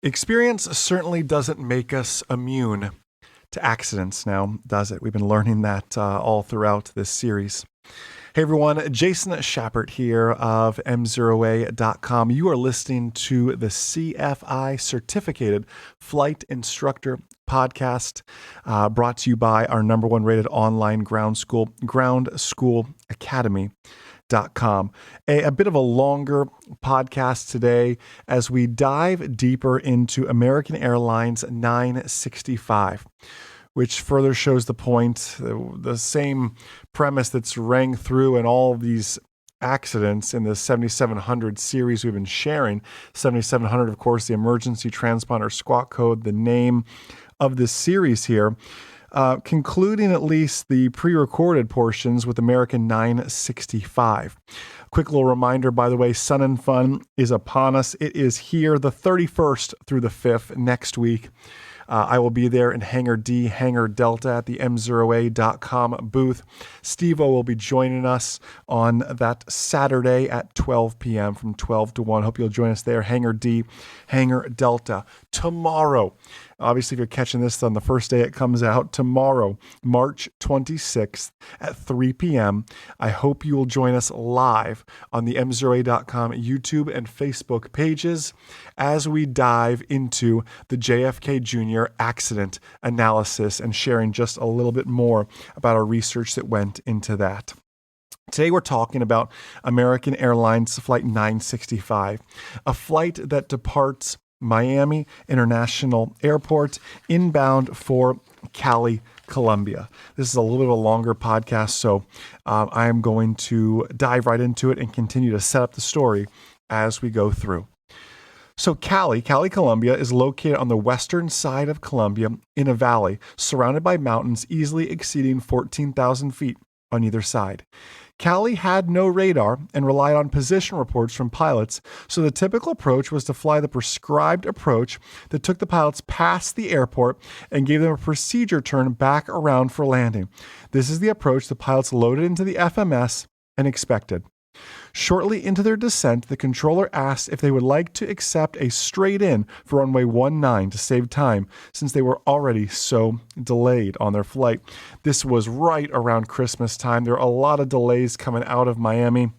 Experience certainly doesn't make us immune to accidents now, does it? We've been learning that all throughout this series. Hey everyone, Jason Schappert here of MzeroA.com. You are listening to the CFI Certificated Flight Instructor podcast, brought to you by our number one rated online ground school, groundschoolacademy.com. A bit of a longer podcast today as we dive deeper into American Airlines 965, which further shows the point, the same premise that's rang through in all of these accidents in the 7700 series we've been sharing. 7700, of course, the emergency transponder squawk code, the name of this series here. Concluding at least the pre-recorded portions with American 965. Quick little reminder, by the way, Sun and Fun is upon us. It is here the 31st through the 5th next week. I will be there in Hangar D, Hangar Delta at the MzeroA.com booth. Steve-O will be joining us on that Saturday at 12 p.m. from 12 to 1. Hope you'll join us there. Hangar D, Hangar Delta. Tomorrow, obviously if you're catching this on the first day it comes out, tomorrow, March 26th at 3 p.m., I hope you will join us live on the MzeroA.com YouTube and Facebook pages as we dive into the JFK Jr. accident analysis and sharing just a little bit more about our research that went into that. Today we're talking about American Airlines Flight 965, a flight that departs Miami International Airport inbound for Cali, Colombia. This is a little bit of a longer podcast, so I am going to dive right into it and continue to set up the story as we go through. So Cali, Colombia is located on the western side of Colombia in a valley surrounded by mountains easily exceeding 14,000 feet on either side. Cali had no radar and relied on position reports from pilots, so the typical approach was to fly the prescribed approach that took the pilots past the airport and gave them a procedure turn back around for landing. This is the approach the pilots loaded into the FMS and expected. Shortly into their descent, the controller asked if they would like to accept a straight in for runway 19 to save time, since they were already so delayed on their flight. This was right around Christmas time. There are a lot of delays coming out of Miami.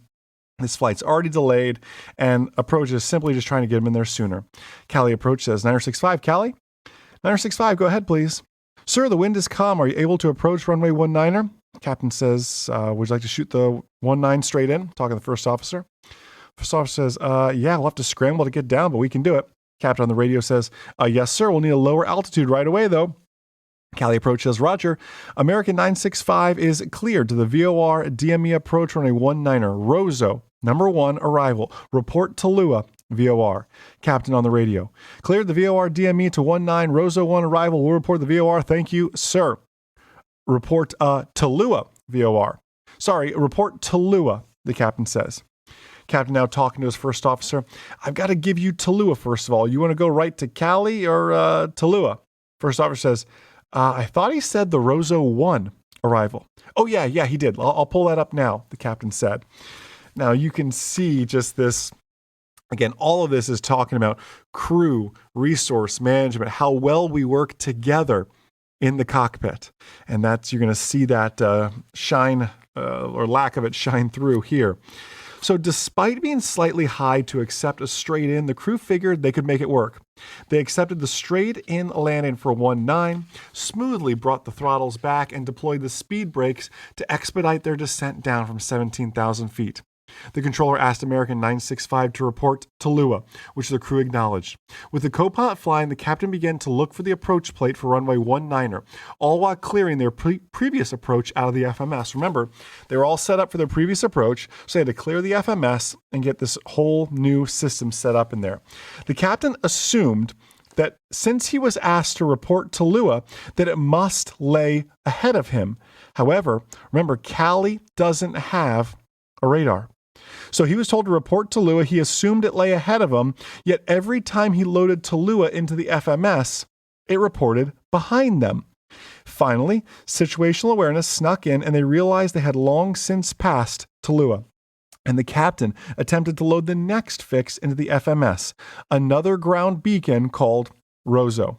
This flight's already delayed, and approach is simply just trying to get them in there sooner. Cali approach says, 965, Cali? 965, go ahead, please. Sir, the wind is calm. Are you able to approach runway 19er? Captain says, would you like to shoot the 19 straight in? Talking to the first officer. First officer says, yeah, we'll have to scramble to get down, but we can do it. Captain on the radio says, yes, sir, we'll need a lower altitude right away, though. Cali approach says, Roger. American 965 is cleared to the VOR DME approach runway 19er. Rosso, number 1, arrival. Report Tallulah, VOR. Captain on the radio. Cleared the VOR DME to 19, Rosso 1 arrival. We'll report the VOR. Thank you, sir. Report Tallulah, VOR. Sorry, report Tallulah, the captain says. Captain now talking to his first officer. I've got to give you Tallulah first of all. You want to go right to Cali or Tallulah? First officer says, I thought he said the Rosso 1 arrival. Oh, yeah, he did. I'll pull that up now, the captain said. Now you can see just this. Again, all of this is talking about crew, resource management, how well we work together in the cockpit. And that's, you're going to see that shine or lack of it shine through here. So despite being slightly high to accept a straight in, the crew figured they could make it work. They accepted the straight in landing for 19, smoothly brought the throttles back and deployed the speed brakes to expedite their descent down from 17,000 feet. The controller asked American 965 to report Tallulah, which the crew acknowledged. With the co-pilot flying, the captain began to look for the approach plate for runway 19er, all while clearing their previous approach out of the FMS. Remember, they were all set up for their previous approach, so they had to clear the FMS and get this whole new system set up in there. The captain assumed that since he was asked to report Tallulah, that it must lay ahead of him. However, remember, Cali doesn't have a radar. So he was told to report Tallulah. He assumed it lay ahead of him, yet every time he loaded Tallulah into the FMS, it reported behind them. Finally, situational awareness snuck in and they realized they had long since passed Tallulah. and the captain attempted to load the next fix into the FMS, another ground beacon called Rozo.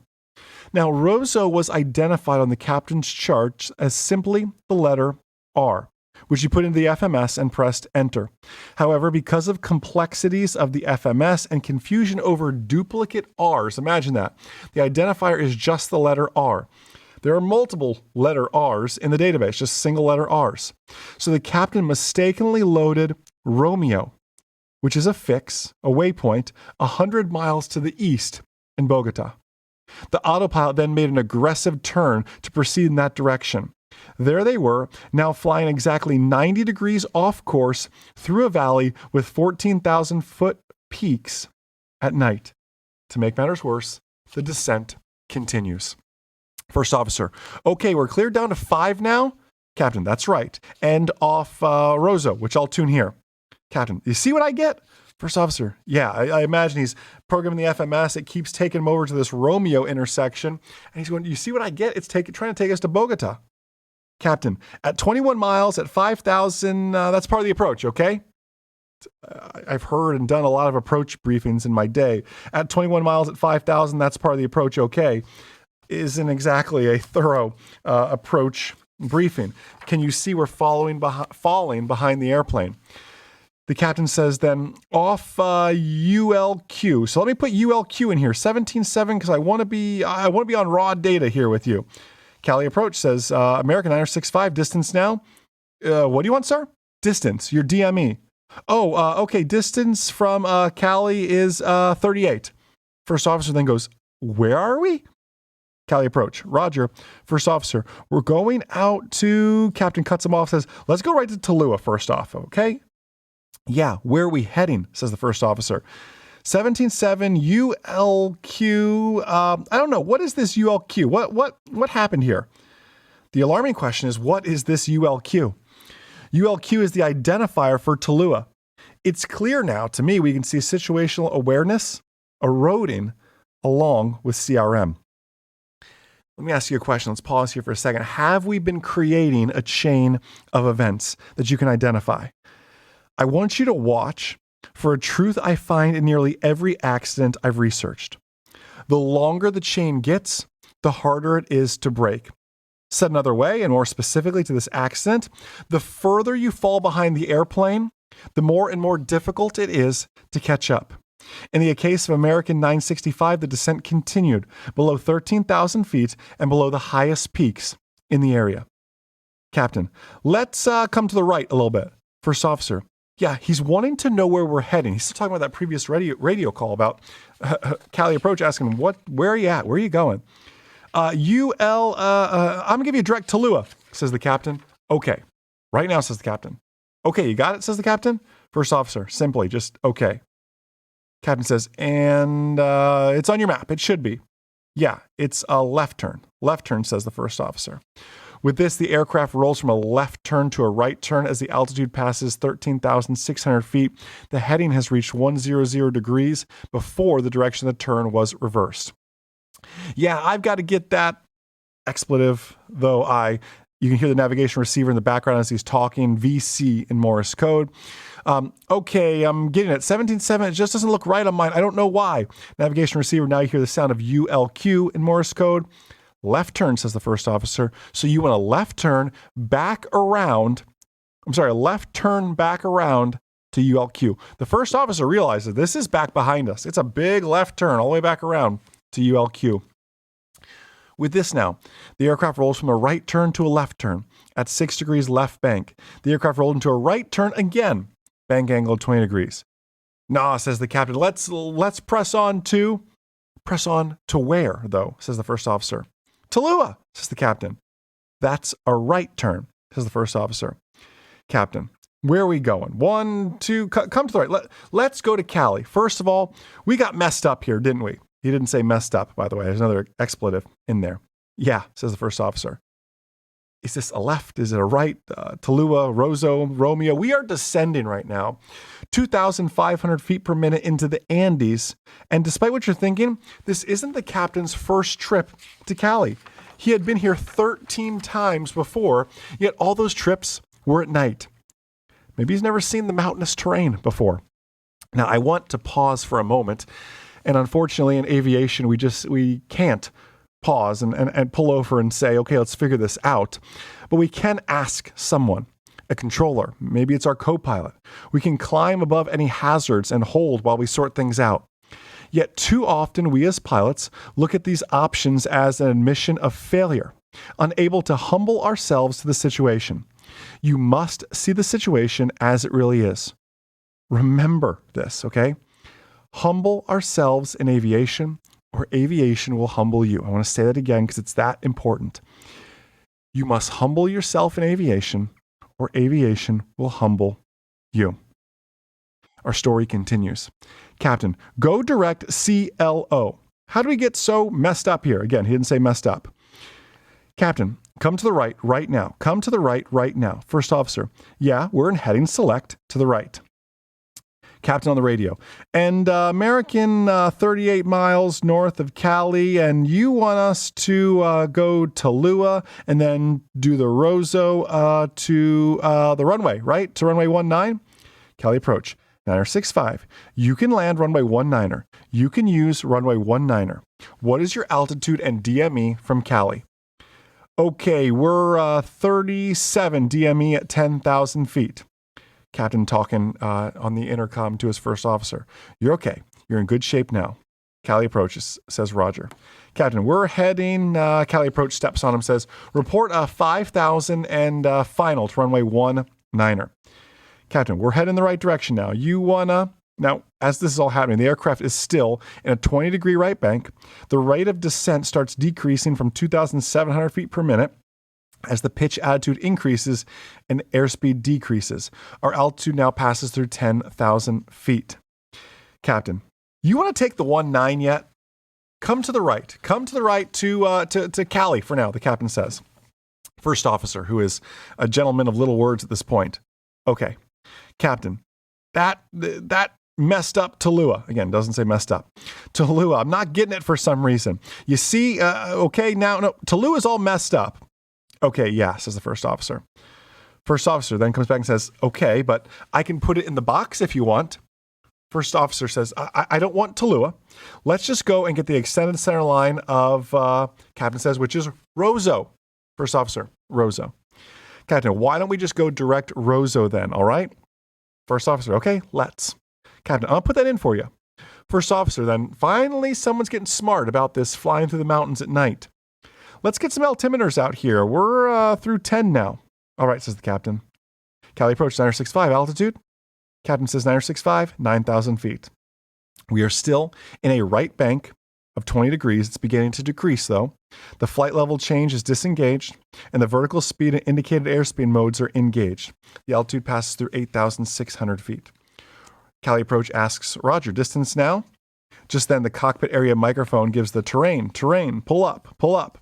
Now, Rozo was identified on the captain's chart as simply the letter R, which he put into the FMS and pressed enter. However, because of complexities of the FMS and confusion over duplicate R's, imagine that, the identifier is just the letter R. There are multiple letter R's in the database, just single letter R's. So the captain mistakenly loaded Romeo, which is a fix, a waypoint, 100 miles to the east in Bogota. The autopilot then made an aggressive turn to proceed in that direction. There they were, now flying exactly 90 degrees off course through a valley with 14,000-foot peaks at night. To make matters worse, the descent continues. First officer, okay, we're cleared down to 5 now? Captain, that's right. And off Rozo, which I'll tune here. Captain, you see what I get? First officer, yeah, I imagine he's programming the FMS. It keeps taking him over to this Romeo intersection. And he's going, you see what I get? It's trying to take us to Bogota. Captain, at 21 miles, at 5,000, that's part of the approach, okay? I've heard and done a lot of approach briefings in my day. At 21 miles, at 5,000, that's part of the approach, okay? Isn't exactly a thorough approach briefing. Can you see we're falling behind the airplane? The captain says then, off ULQ. So let me put ULQ in here, 17.7, because I want to be on raw data here with you. Cali approach says, American 965, distance now. What do you want, sir? Distance, your DME. Oh, okay, distance from Cali is 38. First officer then goes, where are we? Cali approach, Roger. First officer, we're going out to, captain cuts him off, says, let's go right to Tallulah first off, okay? Yeah, where are we heading, says the first officer. 17.7 ULQ. I don't know. What is this ULQ? What happened here? The alarming question is, what is this ULQ? ULQ is the identifier for Tallulah. It's clear now to me we can see situational awareness eroding along with CRM. Let me ask you a question. Let's pause here for a second. Have we been creating a chain of events that you can identify? I want you to watch for a truth I find in nearly every accident I've researched. The longer the chain gets, the harder it is to break. Said another way, and more specifically to this accident, the further you fall behind the airplane, the more and more difficult it is to catch up. In the case of American 965, the descent continued below 13,000 feet and below the highest peaks in the area. Captain, let's come to the right a little bit. First officer, yeah, he's wanting to know where we're heading. He's still talking about that previous radio call about Cali approach, asking him, where are you at? Where are you going? I'm going to give you a direct Tallulah, says the captain. Okay. Right now, says the captain. Okay, you got it, says the captain. First officer, simply just okay. Captain says, and it's on your map. It should be. Yeah, it's a left turn. Left turn, says the first officer. With this, the aircraft rolls from a left turn to a right turn as the altitude passes 13,600 feet. The heading has reached 100 degrees before the direction of the turn was reversed. Yeah, I've got to get that expletive, though you can hear the navigation receiver in the background as he's talking, VC in Morse code. Okay, I'm getting it. 17.7, it just doesn't look right on mine. I don't know why. Navigation receiver, now you hear the sound of ULQ in Morse code. Left turn, says the first officer. So you want a left turn back around. Left turn back around to ULQ. The first officer realizes this is back behind us. It's a big left turn all the way back around to ULQ. With this now, the aircraft rolls from a right turn to a left turn at 6 degrees left bank. The aircraft rolled into a right turn again, bank angle of 20 degrees. Nah, says the captain. Let's press on to where, though, says the first officer. Tallulah, says the captain. That's a right turn, says the first officer. Captain, where are we going? 1, 2, come to the right. Let's go to Cali. First of all, we got messed up here, didn't we? He didn't say messed up, by the way. There's another expletive in there. Yeah, says the first officer. Is this a left? Is it a right? Tallulah, Rozo, Romeo. We are descending right now, 2,500 feet per minute into the Andes. And despite what you're thinking, this isn't the captain's first trip to Cali. He had been here 13 times before, yet all those trips were at night. Maybe he's never seen the mountainous terrain before. Now, I want to pause for a moment. And unfortunately, in aviation, we can't pause and pull over and say, okay, let's figure this out. But we can ask someone, a controller. Maybe it's our co-pilot. We can climb above any hazards and hold while we sort things out. Yet too often, we as pilots look at these options as an admission of failure, unable to humble ourselves to the situation. You must see the situation as it really is. Remember this, okay? Humble ourselves in aviation, or aviation will humble you. I want to say that again because it's that important. You must humble yourself in aviation, or aviation will humble you. Our story continues. Captain, go direct CLO. How do we get so messed up here? Again, he didn't say messed up. Captain, come to the right now. Come to the right now. First officer, yeah, we're in heading select to the right. Captain on the radio, and American 38 miles north of Cali, and you want us to go to Lua and then do the Rosso to the runway, right? To runway 19? Cali approach, 965. You can land runway 19er. You can use runway 19er. What is your altitude and DME from Cali? Okay, we're 37 DME at 10,000 feet. Captain talking on the intercom to his first officer. You're okay. You're in good shape now. Cali approaches, says Roger. Captain, we're heading, Cali approach steps on him, says, report 5,000 and final to runway 19er. Captain, we're heading in the right direction now. You wanna, now, as this is all happening, the aircraft is still in a 20-degree right bank. The rate of descent starts decreasing from 2,700 feet per minute. As the pitch attitude increases and airspeed decreases. Our altitude now passes through 10,000 feet. Captain, you want to take the 19 yet? Come to the right. Come to the right to Cali for now, the captain says. First officer, who is a gentleman of little words at this point. Okay. Captain, that messed up Tallulah. Again, doesn't say messed up. Tallulah, I'm not getting it for some reason. You see, okay, now, no, Tallulah is all messed up. Okay, yeah, says the first officer. First officer then comes back and says, okay, but I can put it in the box if you want. First officer says, I don't want Tallulah. Let's just go and get the extended center line of, captain says, which is Rosso. First officer, Rosso. Captain, why don't we just go direct Rosso then, all right? First officer, okay, let's. Captain, I'll put that in for you. First officer then, finally someone's getting smart about this flying through the mountains at night. Let's get some altimeters out here. We're through 10 now. All right, says the captain. Cali approach 965 altitude. Captain says 965, 9,000 feet. We are still in a right bank of 20 degrees. It's beginning to decrease, though. The flight level change is disengaged, and the vertical speed and indicated airspeed modes are engaged. The altitude passes through 8,600 feet. Cali approach asks, Roger, distance now? Just then, the cockpit area microphone gives the terrain, pull up.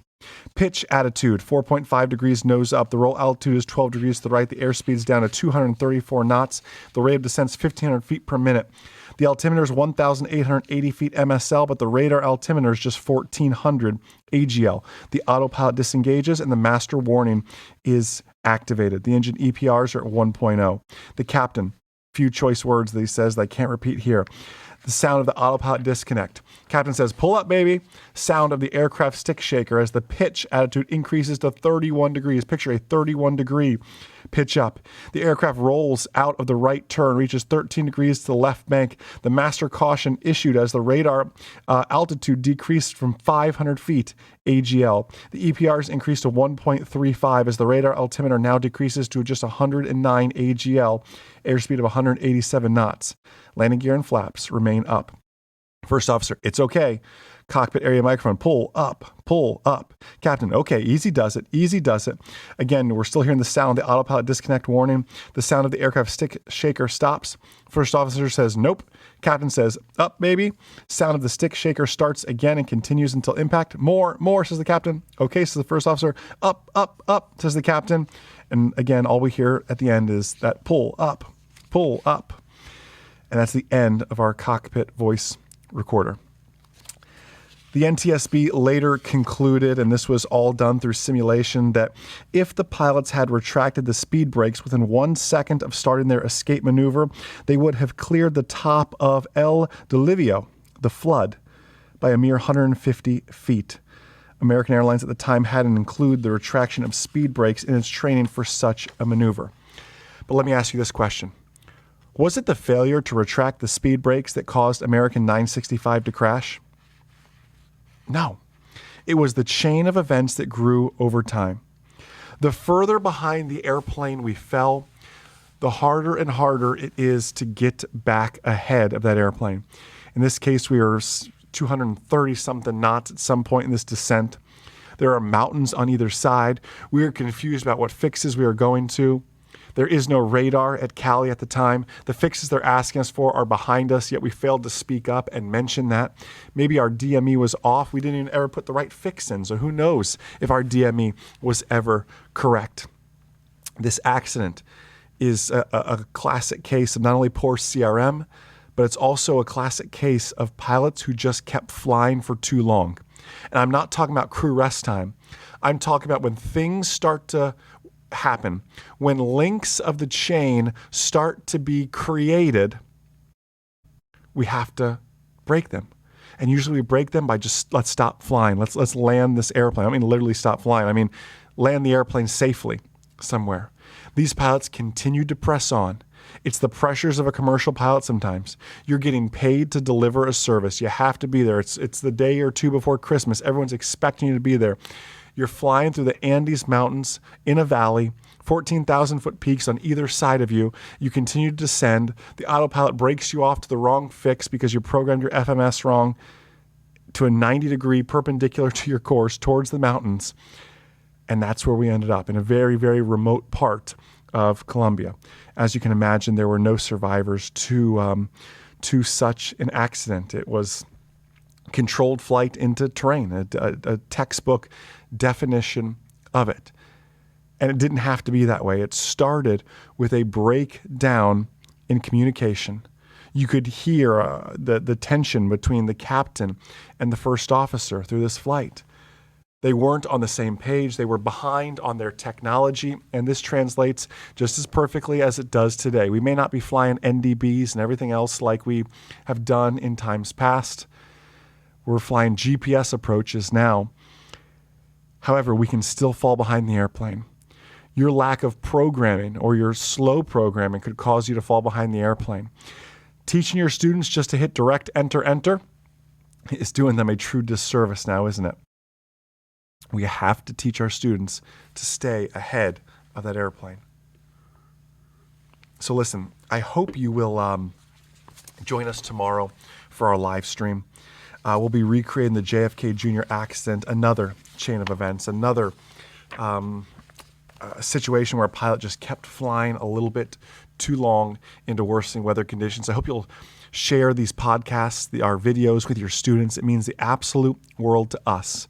Pitch attitude, 4.5 degrees nose up. The roll altitude is 12 degrees to the right. The airspeed is down to 234 knots. The rate of descent is 1,500 feet per minute. The altimeter is 1,880 feet MSL, but the radar altimeter is just 1,400 AGL. The autopilot disengages and the master warning is activated. The engine EPRs are at 1.0. The captain, few choice words that he says that I can't repeat here. The sound of the autopilot disconnect. Captain says, pull up, baby. Sound of the aircraft stick shaker as the pitch attitude increases to 31 degrees. Picture a 31-degree pitch up. The aircraft rolls out of the right turn, reaches 13 degrees to the left bank. The master caution issued as the radar altitude decreased from 500 feet AGL. The EPRs increased to 1.35 as the radar altimeter now decreases to just 109 AGL, airspeed of 187 knots. Landing gear and flaps remain up. First officer, it's okay. Cockpit area microphone, pull up. Captain, okay, easy does it. Again, we're still hearing the sound of the autopilot disconnect warning. The sound of the aircraft stick shaker stops. First officer says, nope. Captain says, up, baby. Sound of the stick shaker starts again and continues until impact. More, says the captain. Okay, says the first officer. Up, says the captain. And again, all we hear at the end is that pull up. And that's the end of our cockpit voice recorder. The NTSB later concluded, and this was all done through simulation, that if the pilots had retracted the speed brakes within 1 second of starting their escape maneuver, they would have cleared the top of El Diluvio, the flood, by a mere 150 feet. American Airlines at the time hadn't included the retraction of speed brakes in its training for such a maneuver. But let me ask you this question. Was it the failure to retract the speed brakes that caused American 965 to crash? No. It was the chain of events that grew over time. The further behind the airplane we fell, the harder and harder it is to get back ahead of that airplane. In this case, we were 230-something knots at some point in this descent. There are mountains on either side. We are confused about what fixes we are going to. There is no radar at Cali at the time. The fixes they're asking us for are behind us, yet we failed to speak up and mention that. Maybe our DME was off. We didn't even ever put the right fix in, so who knows if our DME was ever correct. This accident is a classic case of not only poor CRM, but it's also a classic case of pilots who just kept flying for too long. And I'm not talking about crew rest time. I'm talking about when things start to happen, when links of the chain start to be created, we have to break them. And usually we break them by just, let's stop flying. Let's land this airplane. I mean, literally stop flying. I mean, land the airplane safely somewhere. These pilots continued to press on. It's the pressures of a commercial pilot sometimes. You're getting paid to deliver a service. You have to be there. It's the day or two before Christmas. Everyone's expecting you to be there. You're flying through the Andes Mountains in a valley, 14,000-foot peaks on either side of you. You continue to descend. The autopilot breaks you off to the wrong fix because you programmed your FMS wrong to a 90-degree perpendicular to your course towards the mountains. And that's where we ended up, in a very, very remote part of Colombia. As you can imagine, there were no survivors to such an accident. It was controlled flight into terrain, a textbook definition of it. And it didn't have to be that way. It started with a breakdown in communication. You could hear the tension between the captain and the first officer through this flight. They weren't on the same page. They were behind on their technology, and this translates just as perfectly as it does today. We may not be flying NDBs and everything else like we have done in times past. We're flying GPS approaches now. However, we can still fall behind the airplane. Your lack of programming or your slow programming could cause you to fall behind the airplane. Teaching your students just to hit direct enter is doing them a true disservice now, isn't it? We have to teach our students to stay ahead of that airplane. So listen, I hope you will join us tomorrow for our live stream. We'll be recreating the JFK Jr. accident, another chain of events, another situation where a pilot just kept flying a little bit too long into worsening weather conditions. I hope you'll share these podcasts, our videos with your students. It means the absolute world to us.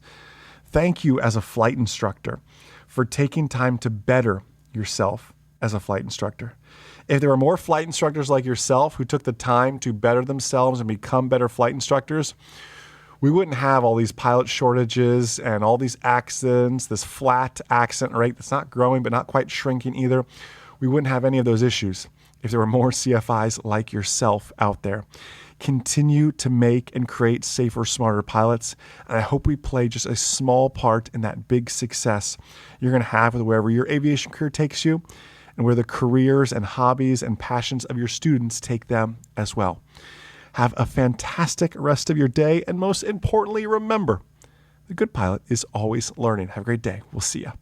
Thank you as a flight instructor for taking time to better yourself as a flight instructor. If there were more flight instructors like yourself who took the time to better themselves and become better flight instructors, we wouldn't have all these pilot shortages and all these accidents, this flat accident rate that's not growing but not quite shrinking either. We wouldn't have any of those issues if there were more CFIs like yourself out there. Continue to make and create safer, smarter pilots. And I hope we play just a small part in that big success you're going to have with wherever your aviation career takes you and where the careers and hobbies and passions of your students take them as well. Have a fantastic rest of your day. And most importantly, remember, the good pilot is always learning. Have a great day. We'll see you.